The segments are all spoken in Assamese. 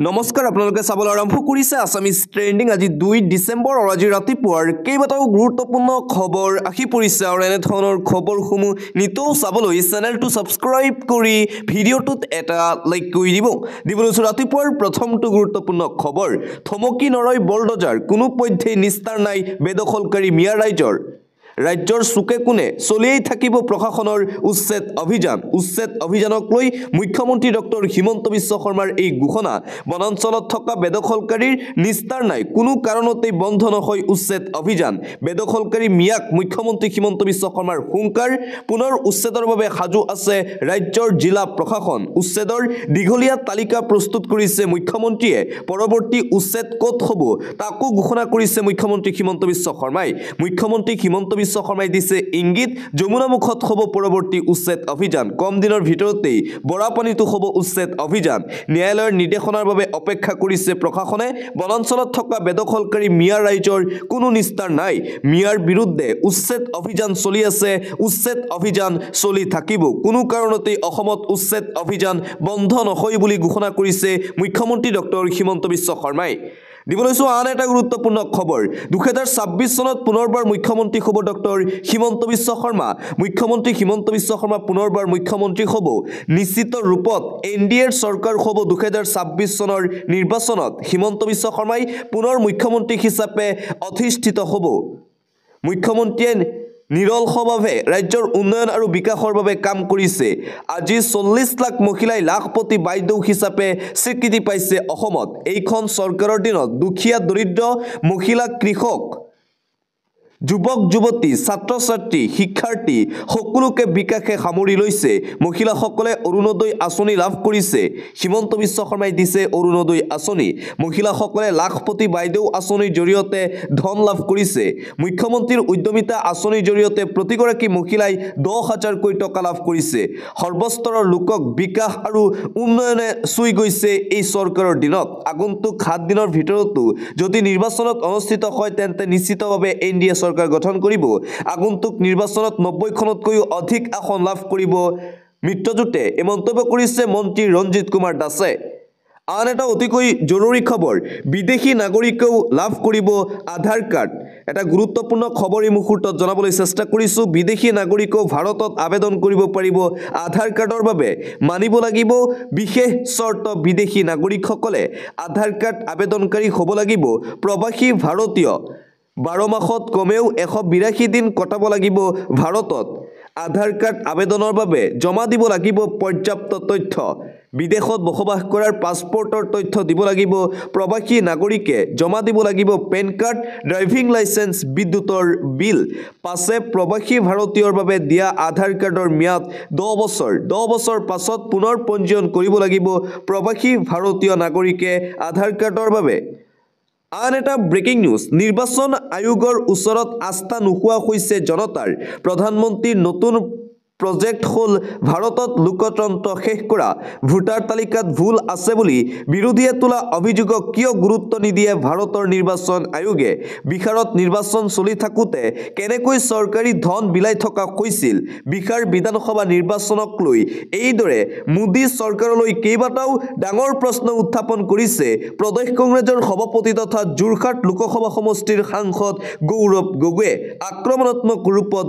নমস্কাৰ আপোনালোকে চাবলৈ আৰম্ভ কৰিছে আসামিজ ট্ৰেন্ডিং আজি 2 ডিসেম্বৰ আৰু আজি ৰাতিপুৱাৰ কেইবাটাও গুৰুত্বপূৰ্ণ খবৰ আহি পৰিছে আৰু এনে ধৰণৰ খবৰসমূহ নিতৌ চাবলৈ চেনেলটো সাবস্ক্ৰাইব কৰি ভিডিঅ'টোত এটা লাইক কৰি দিবলৈ ৰাতিপুৱাৰ প্ৰথমটো গুৰুত্বপূৰ্ণ খবৰ থমকি নৰয় বলডজাৰ কোনো পধ্যে নিস্তাৰ নাই বেদখলকাৰী মিয়া ৰাজ্যৰ সুকে কোনে চলিয়েই থাকিব প্ৰশাসনৰ উচ্ছেদ অভিযানক লৈ মুখ্যমন্ত্ৰী ডক্টৰ হিমন্ত বিশ্ব শৰ্মাৰ এই ঘোষণা বনাঞ্চলত থকা বেদখলকাৰীৰ নিস্তাৰ নাই কোনো কাৰণতেই বন্ধ নহয় উচ্ছেদ অভিযান বেদখলকাৰী মিয়াক মুখ্যমন্ত্ৰী হিমন্ত বিশ্ব শৰ্মাৰ হুংকাৰ পুনৰ উচ্ছেদৰ বাবে সাজু আছে ৰাজ্যৰ জিলা প্ৰশাসন উচ্ছেদৰ দীঘলীয়া তালিকা প্ৰস্তুত কৰিছে মুখ্যমন্ত্ৰীয়ে পৰৱৰ্তী উচ্ছেদ ক'ত হ'ব তাকো ঘোষণা কৰিছে মুখ্যমন্ত্ৰী হিমন্ত বিশ্ব শৰ্মাই মুখ্যমন্ত্ৰী হিমন্ত বিশ্ব শৰ্মাই দিছে ইংগিত যমুনামুখত হ'ব পৰৱৰ্তী উচ্ছেদ অভিযান কম দিনৰ ভিতৰতেই বৰাপানীতো হ'ব উচ্ছেদ অভিযান ন্যায়ালয়ৰ নিৰ্দেশনাৰ বাবে অপেক্ষা কৰিছে প্ৰশাসনে বনাঞ্চলত থকা বেদখলকাৰী মিয়া ৰাইজৰ কোনো নিস্তাৰ নাই মিয়াৰ বিৰুদ্ধে উচ্ছেদ অভিযান চলি আছে উচ্ছেদ অভিযান চলি থাকিব কোনো কাৰণতেই অসমত উচ্ছেদ অভিযান বন্ধ নহয় বুলি ঘোষণা কৰিছে মুখ্যমন্ত্ৰী ডক্টৰ হিমন্ত বিশ্ব শৰ্মাই দিবলৈছো আন এটা গুৰুত্বপূৰ্ণ খবৰ 2026 চনত পুনৰবাৰ মুখ্যমন্ত্ৰী হ'ব ডক্টৰ হিমন্ত বিশ্ব শৰ্মা মুখ্যমন্ত্ৰী হিমন্ত বিশ্ব শৰ্মা পুনৰবাৰ মুখ্যমন্ত্ৰী হ'ব নিশ্চিত ৰূপত এনডিএৰ চৰকাৰ হ'ব 2026 চনৰ নিৰ্বাচনত হিমন্ত বিশ্ব শৰ্মাই পুনৰ মুখ্যমন্ত্ৰী হিচাপে অধিষ্ঠিত হ'ব মুখ্যমন্ত্ৰীয়ে নিৰলসভাৱে ৰাজ্যৰ উন্নয়ন আৰু বিকাশৰ বাবে কাম কৰিছে আজি 40 লাখ মহিলাই লাখপতি বাইদেউ হিচাপে স্বীকৃতি পাইছে অসমত এইখন চৰকাৰৰ দিনত দুখীয়া দৰিদ্ৰ মহিলা কৃষক যুৱক যুৱতী ছাত্ৰ ছাত্ৰী শিক্ষাৰ্থী সকলোকে বিকাশে সামৰি লৈছে মহিলাসকলে অৰুণোদয় আঁচনি লাভ কৰিছে হিমন্ত বিশ্ব শৰ্মাই দিছে অৰুণোদয় আঁচনি মহিলাসকলে লাখপতি বাইদেউ আঁচনিৰ জৰিয়তে ধন লাভ কৰিছে মুখ্যমন্ত্ৰীৰ উদ্যমিতা আঁচনিৰ জৰিয়তে প্ৰতিগৰাকী মহিলাই 10,000 কোটি টকা লাভ কৰিছে সৰ্বস্তৰৰ লোকক বিকাশ আৰু উন্নয়নে চুই গৈছে এই চৰকাৰৰ দিনত আগন্তুক 7 দিনৰ ভিতৰতো যদি নিৰ্বাচনত অনুষ্ঠিত হয় তেন্তে নিশ্চিতভাৱে এনডিএ চৰকাৰ গঠন কৰিব আগন্তুক নিৰ্বাচনত 90খনতকৈও অধিক আসন লাভ কৰিব মিত্ৰজোটে এই মন্তব্য কৰিছে মন্ত্ৰী ৰঞ্জিত কুমাৰ দাসে আন এটা অতিকৈ জৰুৰী খবৰ বিদেশী নাগৰিকেও লাভ কৰিব আধাৰ কাৰ্ড এটা গুৰুত্বপূৰ্ণ খবৰ এই মুহূৰ্তত জনাবলৈ চেষ্টা কৰিছো বিদেশী নাগৰিকেও ভাৰতত আবেদন কৰিব পাৰিব আধাৰ কাৰ্ডৰ বাবে মানিব লাগিব বিশেষ চৰ্ত বিদেশী নাগৰিকসকলে আধাৰ কাৰ্ড আবেদনকাৰী হ'ব লাগিব প্ৰবাসী ভাৰতীয় 12 মাহত কমেও 182 দিন কটাব লাগিব ভাৰতত আধাৰ কাৰ্ড আবেদনৰ বাবে জমা দিব লাগিব পৰ্যাপ্ত তথ্য বিদেশত বসবাস কৰাৰ পাছপৰ্টৰ তথ্য দিব লাগিব প্ৰবাসী নাগৰিকে জমা দিব লাগিব পেন কাৰ্ড ড্ৰাইভিং লাইসেন্স বিদ্যুতৰ বিল পাছে প্ৰবাসী ভাৰতীয়ৰ বাবে দিয়া আধাৰ কাৰ্ডৰ ম্যাদ 10 বছৰ পাছত পুনৰ পঞ্জীয়ন কৰিব লাগিব প্ৰবাসী ভাৰতীয় নাগৰিকে আধাৰ কাৰ্ডৰ বাবে আন এটা ব্ৰেকিং নিউজ নিৰ্বাচন আয়োগৰ ওচৰত আস্থা নোহোৱা হৈছে জনতাৰ প্ৰধানমন্ত্ৰীৰ নতুন প্ৰজেক্ট হল ভাৰতত লোকতন্ত্ৰ শেষ কৰা ভোটাৰ তালিকাত ভুল আছে বুলি বিৰোধীয়ে তোলা অভিযোগক কিয় গুৰুত্ব নিদিয়ে ভাৰতৰ নিৰ্বাচন আয়োগে বিহাৰত নিৰ্বাচন চলি থাকোতে কেনেকৈ চৰকাৰী ধন বিলাই থকা হৈছিল বিহাৰ বিধানসভা নিৰ্বাচনক লৈ এইদৰে মোদী চৰকাৰলৈ কেইবাটাও ডাঙৰ প্ৰশ্ন উত্থাপন কৰিছে প্ৰদেশ কংগ্ৰেছৰ সভাপতি তথা যোৰহাট লোকসভা সমষ্টিৰ সাংসদ গৌৰৱ গগৈয়ে আক্ৰমণাত্মক ৰূপত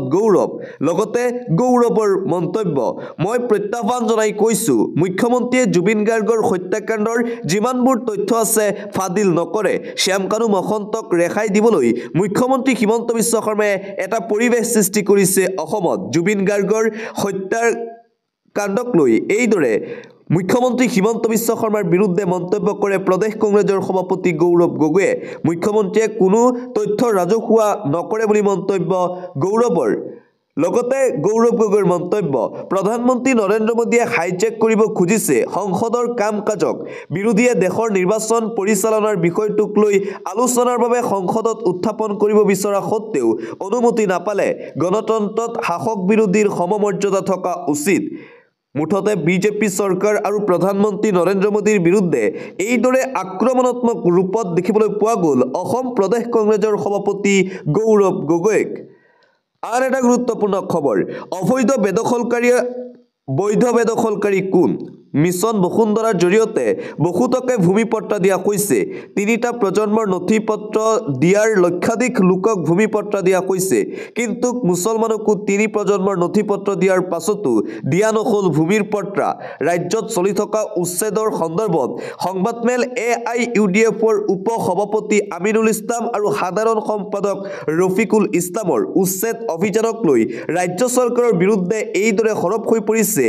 লগতে গৌৰৱ মন্তব্য মই প্ৰত্যাহ্বান জনাই কৈছো মুখ্যমন্ত্ৰীয়ে জুবিন গাৰ্গৰ হত্যাকাণ্ডৰ যিমানবোৰ তথ্য আছে ফাদিল নকৰে শ্যামকানু মহন্তক ৰেহাই দিবলৈ মুখ্যমন্ত্ৰী হিমন্ত বিশ্ব শৰ্মাই এটা পৰিৱেশ সৃষ্টি কৰিছে অসমত জুবিন গাৰ্গৰ হত্যাকাণ্ডক লৈ এইদৰে মুখ্যমন্ত্ৰী হিমন্ত বিশ্ব শৰ্মাৰ বিৰুদ্ধে মন্তব্য কৰে প্ৰদেশ কংগ্ৰেছৰ সভাপতি গৌৰৱ গগৈয়ে মুখ্যমন্ত্ৰীয়ে কোনো তথ্য ৰাজহুৱা নকৰে বুলি মন্তব্য গৌৰৱৰ লগতে গৌৰৱ গগৈৰ মন্তব্য প্ৰধানমন্ত্ৰী নৰেন্দ্ৰ মোদীয়ে হাইজেক কৰিব খুজিছে সংসদৰ কাম-কাজক বিৰোধীয়ে দেশৰ নিৰ্বাচন পৰিচালনাৰ বিষয়টোক লৈ আলোচনাৰ বাবে সংসদত উত্থাপন কৰিব বিচৰা সত্ত্বেও অনুমতি নাপালে গণতন্ত্ৰত শাসক বিৰোধীৰ সমমৰ্যাদা থকা উচিত মুঠতে বিজেপি চৰকাৰ আৰু প্ৰধানমন্ত্ৰী নৰেন্দ্ৰ মোদীৰ বিৰুদ্ধে এইদৰে আক্ৰমণাত্মক ৰূপত দেখিবলৈ পোৱা গ'ল অসম প্ৰদেশ কংগ্ৰেছৰ সভাপতি গৌৰৱ গগৈক আন এটা গুৰুত্বপূৰ্ণ খবৰ অবৈধ বেদখলকাৰী কোন মিছন বসুন্ধৰাৰ জৰিয়তে বহুতকে ভূমিপট্টা দিয়া হৈছে। তিনিটা প্ৰজন্মৰ নথিপত্ৰ দিয়াৰ লক্ষাধিক লোকক ভূমিপট্টা দিয়া হৈছে, কিন্তু মুছলমানকো তিনি প্ৰজন্মৰ নথিপত্ৰ দিয়াৰ পাছতো দিয়া নহ'ল ভূমিৰ পট্টা। ৰাজ্যত চলি থকা উচ্ছেদৰ সন্দৰ্ভত সংবাদমেল AIUDFৰ উপ সভাপতি আমিনুল ইছলাম আৰু সাধাৰণ সম্পাদক ৰফিকুল ইছলামৰ উচ্ছেদ অভিযানক লৈ ৰাজ্য চৰকাৰৰ বিৰুদ্ধে এইদৰে সৰব হৈ পৰিছে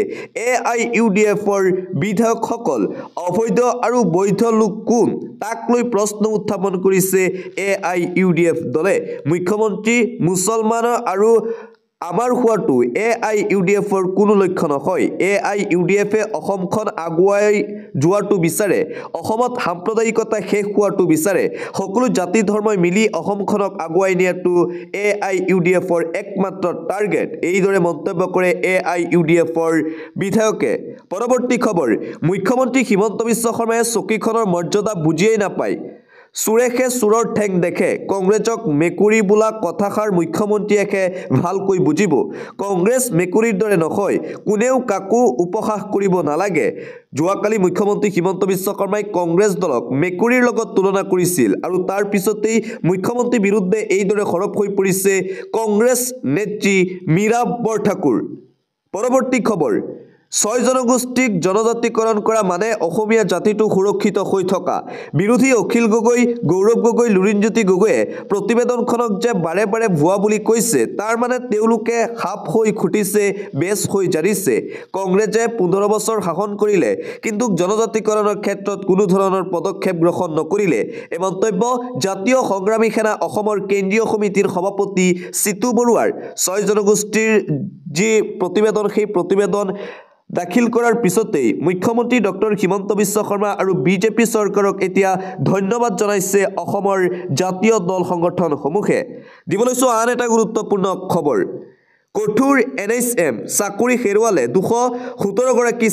AIUDFৰ বিধায়কসকল। অবৈধ আৰু বৈধ লোক কোন, তাক লৈ প্ৰশ্ন উত্থাপন কৰিছে AIUDF দলে। মুখ্যমন্ত্ৰী মুছলমান আৰু আমাৰ হোৱাটো AIUDFৰ কোনো লক্ষ্য নহয়। AIUDFে অসমখন আগুৱাই যোৱাটো বিচাৰে, অসমত সাম্প্ৰদায়িকতা শেষ হোৱাটো বিচাৰে। সকলো জাতি ধৰ্মই মিলি অসমখনক আগুৱাই নিয়াটো AIUDFৰ একমাত্ৰ টাৰ্গেট, এইদৰে মন্তব্য কৰে AIUDFৰ বিধায়কে। পৰৱৰ্তী খবৰ, মুখ্যমন্ত্ৰী হিমন্ত বিশ্ব শৰ্মাই চকীখনৰ মৰ্যাদা বুজিয়েই নাপায়। চোৰেহে চোৰৰ ঠেং দেখে, কংগ্ৰেছক মেকুৰী বোলা কথাষাৰ মুখ্যমন্ত্ৰীয়েহে ভালকৈ বুজিব। কংগ্ৰেছ মেকুৰীৰ দৰে নহয়, কোনেও কাকো উপহাস কৰিব নালাগে। যোৱাকালি মুখ্যমন্ত্ৰী হিমন্ত বিশ্ব শৰ্মাই কংগ্ৰেছ দলক মেকুৰীৰ লগত তুলনা কৰিছিল আৰু তাৰ পিছতেই মুখ্যমন্ত্ৰীৰ বিৰুদ্ধে এইদৰে সৰব হৈ পৰিছে কংগ্ৰেছ নেত্ৰী মীৰা বৰঠাকুৰ। পৰৱৰ্তী খবৰ, ৬ জনগোষ্ঠীক জনজাতিকৰণ কৰা মানে অসমীয়া জাতিটো সুৰক্ষিত হৈ থকা। বিৰোধী অখিল গগৈ, গৌৰৱ গগৈ, লুৰিণজ্যোতি গগৈয়ে প্ৰতিবেদনখনক যে বাৰে বাৰে ভুৱা বুলি কৈছে, তাৰ মানে তেওঁলোকে সাপ হৈ খুটিছে, বেজ হৈ জাৰিছে। কংগ্ৰেছে 15 বছৰ শাসন কৰিলে, কিন্তু জনজাতিকৰণৰ ক্ষেত্ৰত কোনো ধৰণৰ পদক্ষেপ গ্ৰহণ নকৰিলে। এই মন্তব্য জাতীয় সংগ্ৰামী সেনা অসমৰ কেন্দ্ৰীয় সমিতিৰ সভাপতি চিতু বৰুৱাৰ। ৬ জনগোষ্ঠীৰ যি প্ৰতিবেদন, সেই প্ৰতিবেদন দাখিল কৰাৰ পিছতেই মুখ্যমন্ত্ৰী ডক্টৰ হিমন্ত বিশ্ব শৰ্মা আৰু বিজেপি চৰকাৰক এতিয়া ধন্যবাদ জনাইছে অসমৰ জাতীয় দল সংগঠনসমূহে। দিবলৈছো আন এটা গুৰুত্বপূৰ্ণ খবৰ, কঠোৰ NHM চাকৰি হেৰুৱালে 217গৰাকী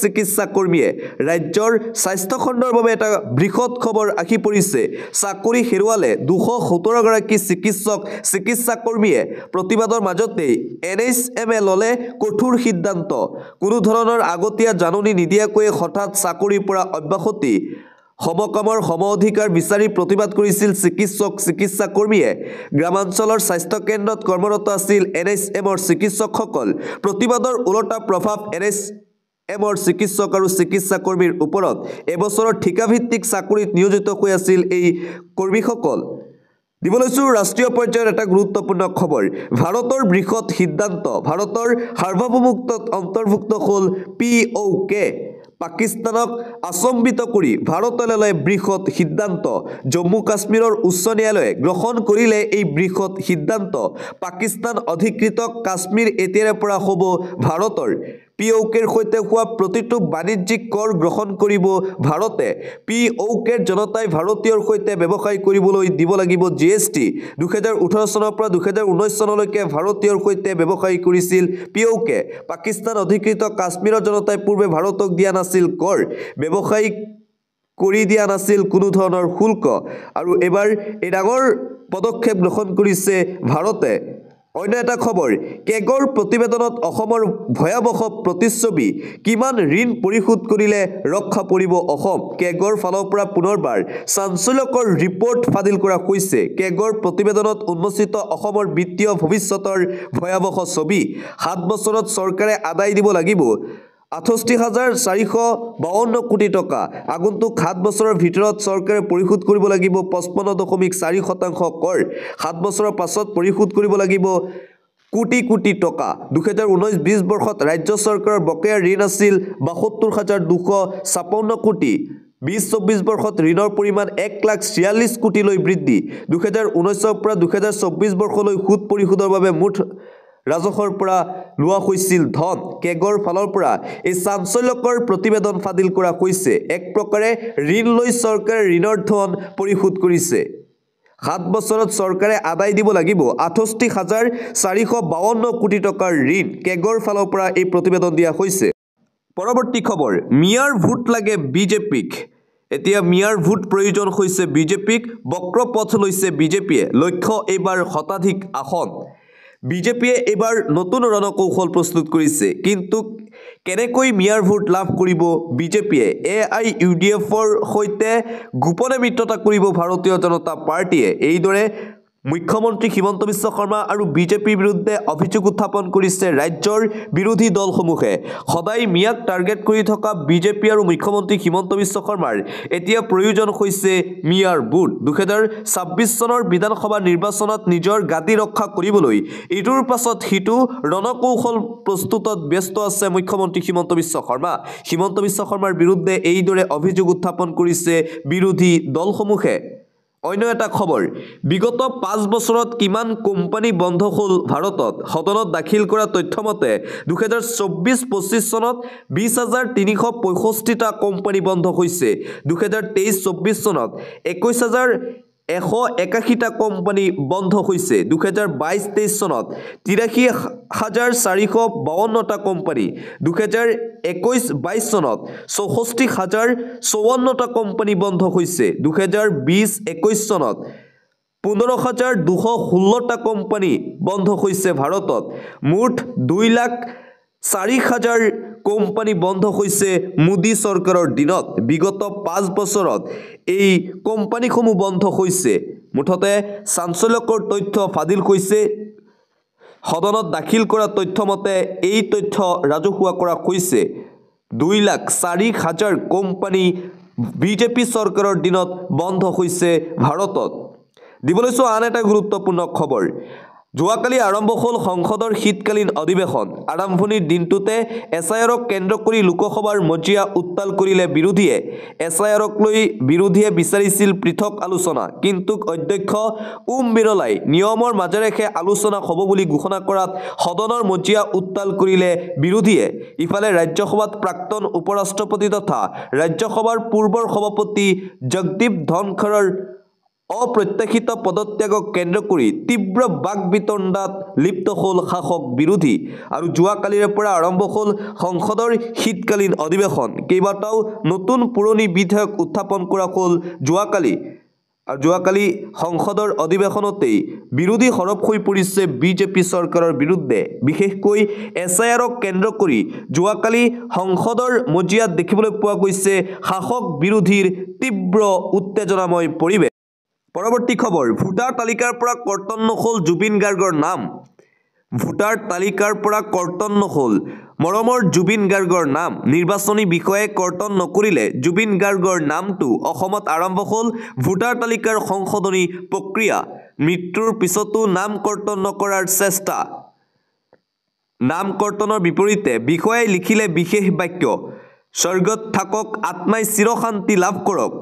চিকিৎসা কৰ্মীয়ে। ৰাজ্যৰ স্বাস্থ্য খণ্ডৰ বাবে এটা বৃহৎ খবৰ আহি পৰিছে। চাকৰি হেৰুৱালে 217গৰাকী চিকিৎসা কৰ্মীয়ে। প্ৰতিবাদৰ মাজতেই NHMে ল'লে কঠোৰ সিদ্ধান্ত। কোনো ধৰণৰ আগতীয়া জাননী নিদিয়াকৈ হঠাৎ চাকৰিৰ পৰা অব্যাহতি। সমকামৰ সম অধিকাৰ বিচাৰি প্ৰতিবাদ কৰিছিল চিকিৎসা কৰ্মীয়ে। গ্ৰামাঞ্চলৰ স্বাস্থ্য কেন্দ্ৰত কৰ্মৰত আছিল NHMৰ চিকিৎসকসকল। প্ৰতিবাদৰ ওলোটা প্ৰভাৱ NHMৰ চিকিৎসক আৰু চিকিৎসা কৰ্মীৰ ওপৰত। এবছৰৰ ঠিকাভিত্তিক চাকৰিত নিয়োজিত হৈ আছিল এই কৰ্মীসকল। দিবলৈছো ৰাষ্ট্ৰীয় পৰ্যায়ৰ এটা গুৰুত্বপূৰ্ণ খবৰ, ভাৰতৰ বৃহৎ সিদ্ধান্ত, ভাৰতৰ সাৰ্বভৌমত্বত অন্তৰ্ভুক্ত হ'ল POK। পাকিস্তানক আচম্বিত কৰি ভাৰতলৈ লয় বৃহৎ সিদ্ধান্ত। জম্মু কাশ্মীৰৰ উচ্চ ন্যায়ালয়ে গ্ৰহণ কৰিলে এই বৃহৎ সিদ্ধান্ত। পাকিস্তান অধিকৃত কাশ্মীৰ এতিয়াৰে পৰা হ'ব ভাৰতৰ। POKৰ সৈতে হোৱা প্ৰতিটো বাণিজ্যিক কৰ গ্ৰহণ কৰিব ভাৰতে। POKৰ জনতাই ভাৰতীয়ৰ সৈতে ব্যৱসায় কৰিবলৈ দিব লাগিব GST। 2018 চনৰ পৰা 2019 চনলৈকে ভাৰতীয়ৰ সৈতে ব্যৱসায় কৰিছিল POK। পাকিস্তান অধিকৃত কাশ্মীৰৰ জনতাই পূৰ্বে ভাৰতক দিয়া নাছিল কৰ, ব্যৱসায়িক কৰি দিয়া নাছিল কোনো ধৰণৰ শুল্ক, আৰু এবাৰ এই ডাঙৰ পদক্ষেপ গ্ৰহণ কৰিছে ভাৰতে। অন্য এটা খবৰ, কেগৰ প্ৰতিবেদনত অসমৰ ভয়াৱহ প্ৰতিচ্ছবি, কিমান ঋণ পৰিশোধ কৰিলে ৰক্ষা পৰিব অসম। কেগৰ ফালৰ পৰা পুনৰবাৰ চাঞ্চল্যকৰ ৰিপৰ্ট ফাদিল কৰা হৈছে। কেগৰ প্ৰতিবেদনত উন্মোচিত অসমৰ বিত্তীয় ভৱিষ্যতৰ ভয়াৱহ ছবি। 7 বছৰত চৰকাৰে আদায় দিব লাগিব 68,452 কোটি টকা। আগন্তুক 7 বছৰৰ ভিতৰত চৰকাৰে পৰিশোধ কৰিব লাগিব 55.4% কৰ। 7 বছৰৰ পাছত পৰিশোধ কৰিব লাগিব কোটি কোটি টকা। 2019-20 বৰ্ষত ৰাজ্য চৰকাৰৰ বকেয়া ঋণ আছিল 72,256 কোটি। 2024 বৰ্ষত ঋণৰ পৰিমাণ 1,46 কোটিলৈ বৃদ্ধি। 2019 পৰা 2024 বৰ্ষলৈ সুদ পৰিশোধৰ বাবে মুঠ ৰাজহৰ পৰা লোৱা হৈছিল ধন। কেগৰ ফালৰ পৰা এই চাঞ্চল্যকৰ প্ৰতিবেদন ফাদিল কৰা হৈছে। এক প্ৰকাৰে ঋণ লৈ চৰকাৰে ঋণৰ ধন পৰিশোধ কৰিছে। 7 বছৰত চৰকাৰে আদায় দিব লাগিব 68,452 কোটি টকাৰ ঋণ। কেগৰ ফালৰ পৰা এই প্ৰতিবেদন দিয়া হৈছে। পৰৱৰ্তী খবৰ, মিয়াৰ ভোট লাগে বিজেপিক। এতিয়া মিয়াৰ ভোট প্ৰয়োজন হৈছে বিজেপিক। বক্ৰ পথ লৈছে বিজেপিয়ে। লক্ষ্য এইবাৰ শতাধিক আসন। বিজেপিয়ে এবাৰ নতুন ৰণকৌশল প্ৰস্তুত কৰিছে কিন্তু কেনেকৈ মিয়াৰ ভোট লাভ কৰিব বিজেপিয়ে AIUDFৰ সৈতে গোপনে মিত্ৰতা কৰিব ভাৰতীয় জনতা পাৰ্টিয়ে এইদৰে মুখ্যমন্ত্ৰী হিমন্ত বিশ্ব শৰ্মা আৰু বিজেপিৰ বিৰুদ্ধে অভিযোগ উত্থাপন কৰিছে ৰাজ্যৰ বিৰোধী দলসমূহে সদায় মিয়াক টাৰ্গেট কৰি থকা বিজেপি আৰু মুখ্যমন্ত্ৰী হিমন্ত বিশ্ব শৰ্মাৰ এতিয়া প্ৰয়োজন হৈছে মিয়াৰ ভোট 2026 চনৰ বিধানসভা নিৰ্বাচনত নিজৰ গাদী ৰক্ষা কৰিবলৈ ইটোৰ পাছত সিটো ৰণকৌশল প্ৰস্তুতত ব্যস্ত আছে মুখ্যমন্ত্ৰী হিমন্ত বিশ্ব শৰ্মাৰ বিৰুদ্ধে এইদৰে অভিযোগ উত্থাপন কৰিছে বিৰোধী দলসমূহে অন্য এটা খবৰ বিগত 5 বছৰত কিমান কোম্পানী বন্ধ হ'ল ভাৰতত সদনত দাখিল কৰা তথ্য মতে 2024-25 চনত 20,365টা কোম্পানী বন্ধ হৈছে 2023-24 চনত 21,181টা কোম্পানী বন্ধ হৈছে 2022-23 চনত 83,452টা কোম্পানী 2021-22 চনত 64,054টা কোম্পানী বন্ধ হৈছে 2020-21 চনত 15,216টা কোম্পানী বন্ধ হৈছে ভাৰতত মুঠ 2,04,000 কোম্পানী বন্ধ হৈছে মোদী চৰকাৰৰ দিনত বিগত 5 বছৰত এই কোম্পানীসমূহ বন্ধ হৈছে মুঠতে চাঞ্চল্যকৰ তথ্য ফাদিল হৈছে সদনত দাখিল কৰা তথ্য মতে এই তথ্য ৰাজহুৱা কৰা হৈছে 2,04,000 কোম্পানী বিজেপি চৰকাৰৰ দিনত বন্ধ হৈছে ভাৰতত দিবলৈছো আন এটা গুৰুত্বপূৰ্ণ খবৰ যোৱাকালি আৰম্ভ হ'ল সংসদৰ শীতকালীন অধিৱেশন আৰম্ভণিৰ দিনটোতে এছআইআৰক কেন্দ্ৰ কৰি লোকসভাৰ মজিয়া উত্তাল কৰিলে বিৰোধীয়ে এছআইআৰক লৈ বিৰোধীয়ে বিচাৰিছিল পৃথক আলোচনা কিন্তু অধ্যক্ষ ওম বিৰলাই নিয়মৰ মাজেৰেহে আলোচনা হ'ব বুলি ঘোষণা কৰাত সদনৰ মজিয়া উত্তাল কৰিলে বিৰোধীয়ে ইফালে ৰাজ্যসভাত প্ৰাক্তন উপৰাষ্ট্ৰপতি তথা ৰাজ্যসভাৰ পূৰ্বৰ সভাপতি জগদীপ ধনখৰৰ অপ্ৰত্যাশিত পদত্যাগক কেন্দ্ৰ কৰি তীব্ৰ বাকবিতণ্ডাত লিপ্ত হ'ল শাসক বিৰোধী আৰু যোৱাকালিৰ পৰা আৰম্ভ হ'ল সংসদৰ শীতকালীন অধিৱেশন কেইবাটাও নতুন পুৰণি বিধেয়ক উত্থাপন কৰা হ'ল যোৱাকালি সংসদৰ অধিৱেশনতেই বিৰোধী সৰব হৈ পৰিছে বিজেপি চৰকাৰৰ বিৰুদ্ধে বিশেষকৈ এছআইআৰক কেন্দ্ৰ কৰি যোৱাকালি সংসদৰ মজিয়াত দেখিবলৈ পোৱা গৈছে শাসক বিৰোধীৰ তীব্ৰ উত্তেজনাময় পৰিৱেশ পৰৱৰ্তী খবৰ ভোটাৰ তালিকাৰ পৰা কৰ্তন নহল জুবিন গাৰ্গৰ নাম ভোটাৰ তালিকাৰ পৰা কৰ্তন নহল মৰমৰ জুবিন গাৰ্গৰ নাম নিৰ্বাচনী বিষয়ে কৰ্তন নকৰিলে জুবিন গাৰ্গৰ নামটো অসমত আৰম্ভ হ'ল ভোটাৰ তালিকাৰ সংশোধনী প্ৰক্ৰিয়া মৃত্যুৰ পিছতো নাম কৰ্তন নকৰাৰ চেষ্টা নাম কৰ্তনৰ বিপৰীতে বিষয়াই লিখিলে বিশেষ বাক্য স্বৰ্গত থাকক আত্মাই চিৰশান্তি লাভ কৰক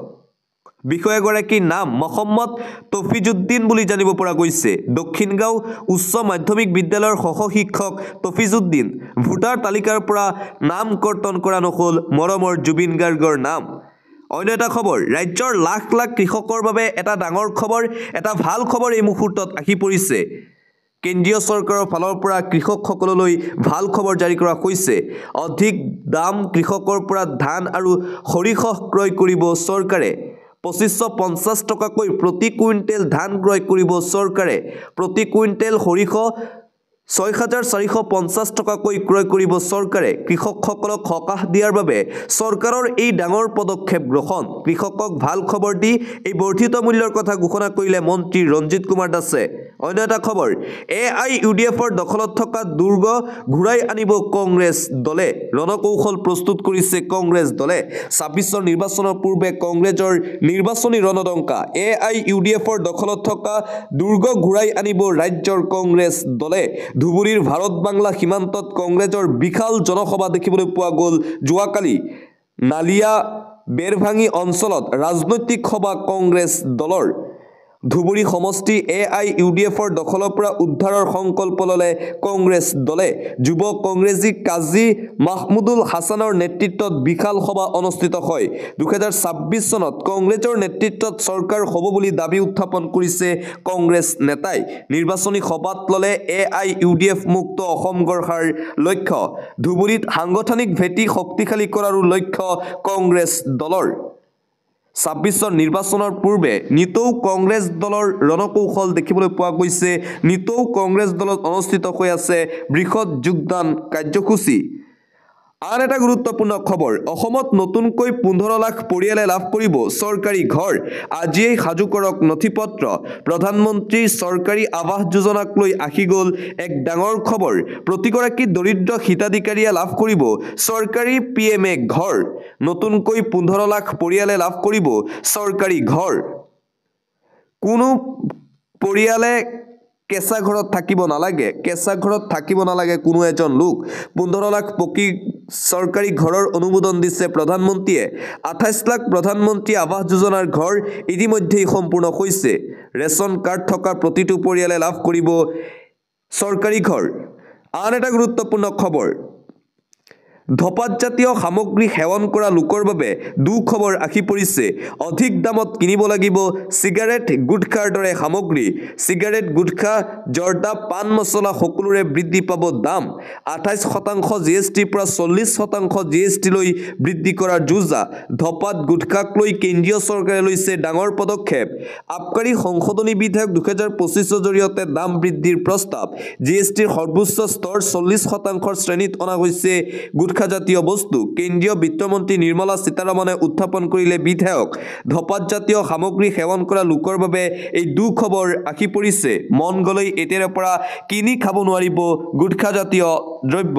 বিষয়াগৰাকীৰ নাম মহম্মদ তফিজুদ্দিন বুলি জানিব পৰা গৈছে দক্ষিণগাঁও উচ্চ মাধ্যমিক বিদ্যালয়ৰ সহশিক্ষক তফিজুদ্দিন ভোটাৰ তালিকাৰ পৰা নাম কৰ্তন কৰা নহল মৰমৰ জুবিন গাৰ্গৰ নাম অন্য এটা খবৰ ৰাজ্যৰ লাখ লাখ কৃষকৰ বাবে এটা ডাঙৰ খবৰ এটা ভাল খবৰ এই মুহূৰ্তত আহি পৰিছে কেন্দ্ৰীয় চৰকাৰৰ ফালৰ পৰা কৃষকসকললৈ ভাল খবৰ জাৰি কৰা হৈছে অধিক দাম কৃষকৰ পৰা ধান আৰু সৰিয়হ ক্ৰয় কৰিব চৰকাৰে 2550 টকাকৈ প্ৰতি কুইণ্টেল ধান ক্ৰয় কৰিব চৰকাৰে প্ৰতি কুইণ্টেল সৰিয়হ 6450 টকাকৈ ক্ৰয় কৰিব চৰকাৰে কৃষকসকলক সকাহ দিয়াৰ বাবে চৰকাৰৰ এই ডাঙৰ পদক্ষেপ গ্ৰহণ কৃষকক ভাল খবৰ দি এই বৰ্ধিত মূল্যৰ কথা ঘোষণা কৰিলে মন্ত্ৰী ৰঞ্জিত কুমাৰ দাসে অন্য এটা খবৰ AIUDFৰ দখলত থকা দুৰ্গ ঘূৰাই আনিব কংগ্ৰেছ দলে ৰণকৌশল প্ৰস্তুত কৰিছে কংগ্ৰেছ দলে 26 নিৰ্বাচনৰ পূৰ্বে কংগ্ৰেছৰ নিৰ্বাচনী ৰণদংকা AIUDFৰ দখলত থকা দুৰ্গ ঘূৰাই আনিব ৰাজ্যৰ কংগ্ৰেছ দলে ধুবুৰীৰ ভাৰত বাংলা সীমান্তত কংগ্ৰেছৰ বিশাল জনসভা দেখিবলৈ পোৱা গ'ল যোৱাকালি নালিয়া বেৰভাঙি অঞ্চলত ৰাজনৈতিক সভা কংগ্ৰেছ দলৰ ধুবুৰী সমষ্টি AIUDFৰ দখলৰ পৰা উদ্ধাৰৰ সংকল্প ললে কংগ্ৰেছ দলে যুৱ কংগ্ৰেছী কাজী মাহমুদুল হাছানৰ নেতৃত্বত বিশাল সভা অনুষ্ঠিত হয় 2026 চনত কংগ্ৰেছৰ নেতৃত্বত চৰকাৰ হ'ব বুলি দাবী উত্থাপন কৰিছে কংগ্ৰেছ নেতাই নিৰ্বাচনী সভাত ললে AIUDF মুক্ত অসম গঢ়াৰ লক্ষ্য ধুবুৰীত সাংগঠনিক ভেটি শক্তিশালী কৰাৰ লক্ষ্য কংগ্ৰেছ দলৰ 26 নিৰ্বাচনৰ পূৰ্বে নিতৌ কংগ্ৰেছ দলৰ ৰণকৌশল দেখিবলৈ পোৱা গৈছে। নিতৌ কংগ্ৰেছ দলত অনুষ্ঠিত হৈ আছে বৃহৎ যোগদান কাৰ্যসূচী। আন এটা গুৰুত্বপূৰ্ণ খবৰ, অসমত নতুনকৈ 15 লাখ পৰিয়ালে লাভ কৰিব চৰকাৰী ঘৰ। আজিয়েই সাজু কৰক নথিপত্ৰ। প্ৰধানমন্ত্ৰীৰ চৰকাৰী আৱাস যোজনাক লৈ আহি গ'ল এক ডাঙৰ খবৰ। প্ৰতিগৰাকী দৰিদ্ৰ হিতাধিকাৰীয়ে লাভ কৰিব চৰকাৰী PMA ঘৰ। নতুনকৈ 15 লাখ পৰিয়ালে লাভ কৰিব চৰকাৰী ঘৰ। কোনো পৰিয়ালে কেঁচা ঘৰত থাকিব নালাগে। কেঁচা ঘৰত থাকিব নালাগে কোনো এজন লোক। 15 লাখ পকী চৰকাৰী ঘৰৰ অনুমোদন দিছে প্ৰধানমন্ত্ৰীয়ে। 28 লাখ প্ৰধানমন্ত্ৰী আৱাস যোজনাৰ ঘৰ ইতিমধ্যেই সম্পূৰ্ণ হৈছে। ৰেচন কাৰ্ড থকা প্ৰতিটো পৰিয়ালে লাভ কৰিব চৰকাৰী ঘৰ। আন এটা গুৰুত্বপূৰ্ণ খবৰ, ধঁপাতজাতীয় সামগ্ৰী সেৱন কৰা লোকৰ বাবে দুখবৰ আহি পৰিছে। অধিক দামত কিনিব লাগিব চিগাৰেট, গুটখাৰ দৰে সামগ্ৰী। চিগাৰেট, গুটখা, জৰ্দা, পাণ মছলা সকলোৰে বৃদ্ধি পাব দাম। 28% GSTৰ পৰা 40% GST লৈ বৃদ্ধি কৰাৰ যোজা। ধঁপাত, গুটখাক লৈ কেন্দ্ৰীয় চৰকাৰে লৈছে ডাঙৰ পদক্ষেপ। আবকাৰী সংশোধনী বিধেয়ক 2025ৰ জৰিয়তে দাম বৃদ্ধিৰ প্ৰস্তাৱ। GSTৰ সৰ্বোচ্চ স্তৰ 40% শ্ৰেণীত অনা হৈছে গুটখাজাতীয় বস্তু। কেন্দ্ৰীয় বিত্তমন্ত্ৰী নিৰ্মলা সীতাৰমণে উত্থাপন কৰিলে বিধেয়ক। ধঁপাতজাতীয় সামগ্ৰী সেৱন কৰা লোকৰ বাবে এই দুখবৰ আহি পৰিছে। মন গ'লেই এতিয়াৰে পৰা কিনি খাব নোৱাৰিব গুটখাজাতীয় দ্ৰব্য।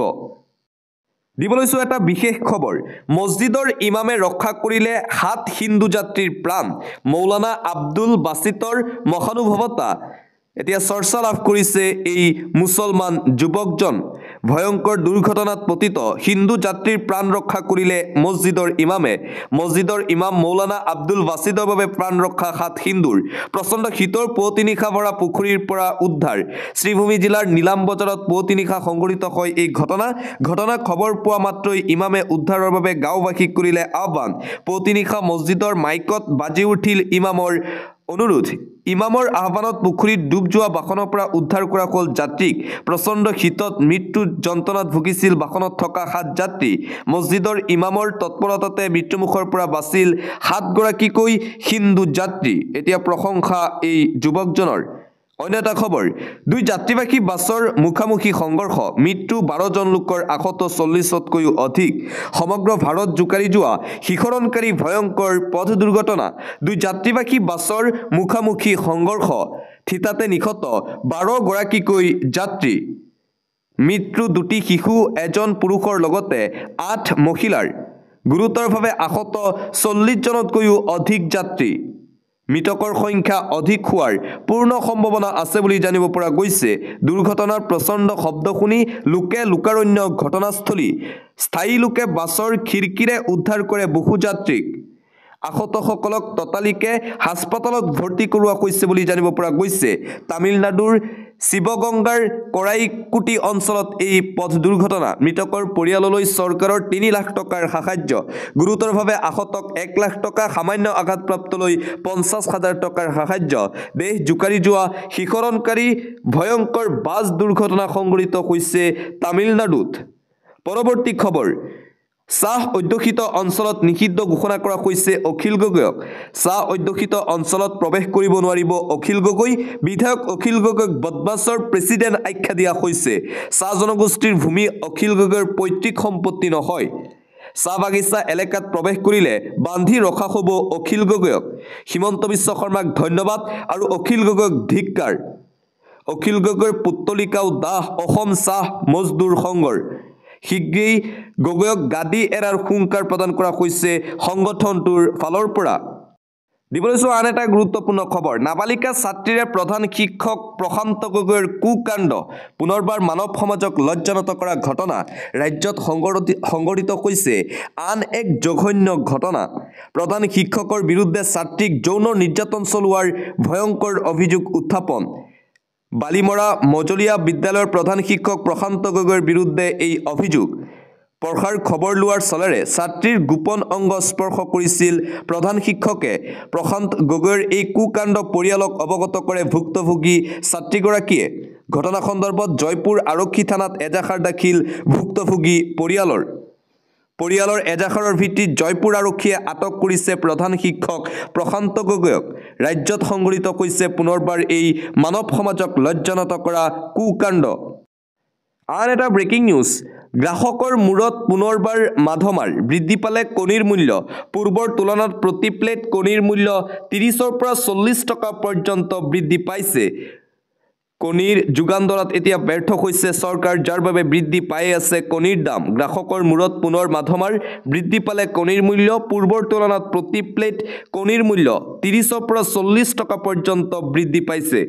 দিবলৈছো এটা বিশেষ খবৰ, মছজিদৰ ইমামে ৰক্ষা কৰিলে 7 হিন্দু যাত্ৰীৰ প্ৰাণ। মৌলানা আব্দুল বাছিতৰ মহানুভৱতা। এতিয়া চৰ্চা লাভ কৰিছে এই মুছলমান যুৱকজন। ভয়ংকৰ দুৰ্ঘটনাত পতিত হিন্দু যাত্ৰীৰ প্ৰাণ ৰক্ষা কৰিলে মছজিদৰ ইমামে। মছজিদৰ ইমাম মৌলানা আব্দুল বাছিতৰ বাবে প্ৰাণ ৰক্ষা 7 হিন্দুৰ। প্ৰচণ্ড শীতৰ পুৱতি নিশা ভৰা পুখুৰীৰ পৰা উদ্ধাৰ। শ্ৰীভূমি জিলাৰ নীলাম বজাৰত পুৱতি নিশা সংঘটিত হয় এই ঘটনা খবৰ পোৱা মাত্ৰই ইমামে উদ্ধাৰৰ বাবে গাঁওবাসীক কৰিলে আহ্বান। পুৱতি নিশা মছজিদৰ মাইকত বাজি উঠিল ইমামৰ অনুৰোধ। ইমামৰ আহ্বানত পুখুৰীত ডুব যোৱা বাহনৰ পৰা উদ্ধাৰ কৰা হ'ল যাত্ৰীক। প্ৰচণ্ড শীতত মৃত্যুৰ যন্ত্ৰণাত ভুগিছিল বাহনত থকা 7 যাত্ৰী। মছজিদৰ ইমামৰ তৎপৰতাতে মৃত্যুমুখৰ পৰা বাচিল 7 গৰাকীকৈ হিন্দু যাত্ৰী। এতিয়া প্ৰশংসা এই যুৱকজনৰ। অন্য এটা খবৰ, 2 যাত্ৰীবাহী বাছৰ মুখামুখি সংঘৰ্ষ। মৃত্যু 12 জন লোকৰ, আহত 40তকৈও অধিক। সমগ্ৰ ভাৰত জোকাৰি যোৱা শিহৰণকাৰী ভয়ংকৰ পথ দুৰ্ঘটনা। 2 যাত্ৰীবাহী বাছৰ মুখামুখি সংঘৰ্ষ। থিতাতে নিহত 12 গৰাকীকৈ যাত্ৰী। মৃত্যু 2টি শিশু, 1জন পুৰুষৰ লগতে 8 মহিলাৰ। গুৰুতৰভাৱে আহত 40 জনতকৈও অধিক যাত্ৰী। মৃতকৰ সংখ্যা অধিক হোৱাৰ পূৰ্ণ সম্ভাৱনা আছে বুলি জানিব পৰা গৈছে। দুৰ্ঘটনাৰ প্ৰচণ্ড শব্দ শুনি লোকে লোকাৰণ্য ঘটনাস্থলী। স্থায়ী লোকে বাছৰ খিৰিকীৰে উদ্ধাৰ কৰে বহু যাত্ৰীক। আহতসকলক ততালিকে হাস্পতালত ভৰ্তি কৰোৱা হৈছে বুলি জানিব পৰা গৈছে। তামিলনাডুৰ শিৱগংগাৰ কৰাইকুটি অঞ্চলত এই পথ দুৰ্ঘটনা। মৃতকৰ পৰিয়াললৈ চৰকাৰৰ 3 লাখ টকাৰ সাহায্য। গুৰুতৰভাৱে আহতক 1 লাখ টকা, সামান্য আঘাতপ্ৰাপ্তলৈ 50,000 টকাৰ সাহায্য। দেশ জোকাৰি যোৱা শিহৰণকাৰী ভয়ংকৰ বাছ দুৰ্ঘটনা সংঘটিত হৈছে তামিলনাডুত। পৰৱৰ্তী খবৰ, চাহ অধ্যুষিত অঞ্চলত নিষিদ্ধ ঘোষণা কৰা হৈছে অখিল গগৈক। চাহ অধ্যুষিত অঞ্চলত প্ৰৱেশ কৰিব নোৱাৰিব অখিল গগৈ। বিধায়ক অখিল গগৈক বদমাছৰ প্ৰেছিডেণ্ট আখ্যা দিয়া হৈছে। চাহ জনগোষ্ঠীৰ ভূমি অখিল গগৈৰ পৈতৃক সম্পত্তি নহয়। চাহ বাগিচা এলেকাত প্ৰৱেশ কৰিলে বান্ধি ৰখা হ'ব অখিল গগৈক। হিমন্ত বিশ্ব শৰ্মাক ধন্যবাদ আৰু অখিল গগৈক ধিক্কাৰ। অখিল গগৈৰ পুত্তলিকাও দাহ অসম চাহ মজদুৰ সংঘৰ। শীঘ্ৰেই গগৈক গাদী এৰাৰ হুংকাৰ প্ৰদান কৰা হৈছে সংগঠনটোৰ ফালৰ পৰা। দিবলৈছো আন এটা গুৰুত্বপূৰ্ণ খবৰ, নাবালিকা ছাত্ৰীৰে প্ৰধান শিক্ষক প্ৰশান্ত গগৈৰ কুকাণ্ড। পুনৰবাৰ মানৱ সমাজক লজ্জানত কৰা ঘটনা। ৰাজ্যত সংঘটিত হৈছে আন এক জঘন্য ঘটনা। প্ৰধান শিক্ষকৰ বিৰুদ্ধে ছাত্ৰীক যৌন নিৰ্যাতন চলোৱাৰ ভয়ংকৰ অভিযোগ উত্থাপন। বালিমৰা মজলীয়া বিদ্যালয়ৰ প্ৰধান শিক্ষক প্ৰশান্ত গগৈৰ বিৰুদ্ধে এই অভিযোগ। পঢ়াৰ খবৰ লোৱাৰ চলেৰে ছাত্ৰীৰ গোপন অংগ স্পৰ্শ কৰিছিল প্ৰধান শিক্ষকে। প্ৰশান্ত গগৈৰ এই কুকাণ্ড পৰিয়ালক অৱগত কৰে ভুক্তভোগী ছাত্ৰীগৰাকীয়ে। ঘটনা সন্দৰ্ভত জয়পুৰ আৰক্ষী থানাত এজাহাৰ দাখিল ভুক্তভোগী পৰিয়ালৰ। পৰিয়ালৰ এজাহাৰৰ ভিত্তিত জয়পুৰ আৰক্ষীয়ে আটক কৰিছে প্ৰধান শিক্ষক প্ৰশান্ত গগৈক ৰাজ্যত সংঘটিত হৈছে পুনৰবাৰ এই মানৱ সমাজক লজ্জানত কৰা কুকাণ্ড আন এটা ব্ৰেকিং নিউজ গ্ৰাহকৰ মূৰত পুনৰবাৰ মাধমাৰ বৃদ্ধি পালে কণীৰ মূল্য পূৰ্বৰ তুলনাত প্ৰতি প্লেট কণীৰ মূল্য ৩০ৰ পৰা ৪০ টকা পৰ্যন্ত বৃদ্ধি পাইছে কণীৰ যোগান ধৰাত এতিয়া ব্যৰ্থ হৈছে চৰকাৰ যাৰ বাবে বৃদ্ধি পাই আছে কণীৰ দাম গ্ৰাহকৰ মূৰত পুনৰ মাধমাৰ বৃদ্ধি পালে কণীৰ মূল্য পূৰ্বৰ তুলনাত প্ৰতি প্লেট কণীৰ মূল্য ৩০ৰ পৰা ৪০ টকা পৰ্যন্ত বৃদ্ধি পাইছে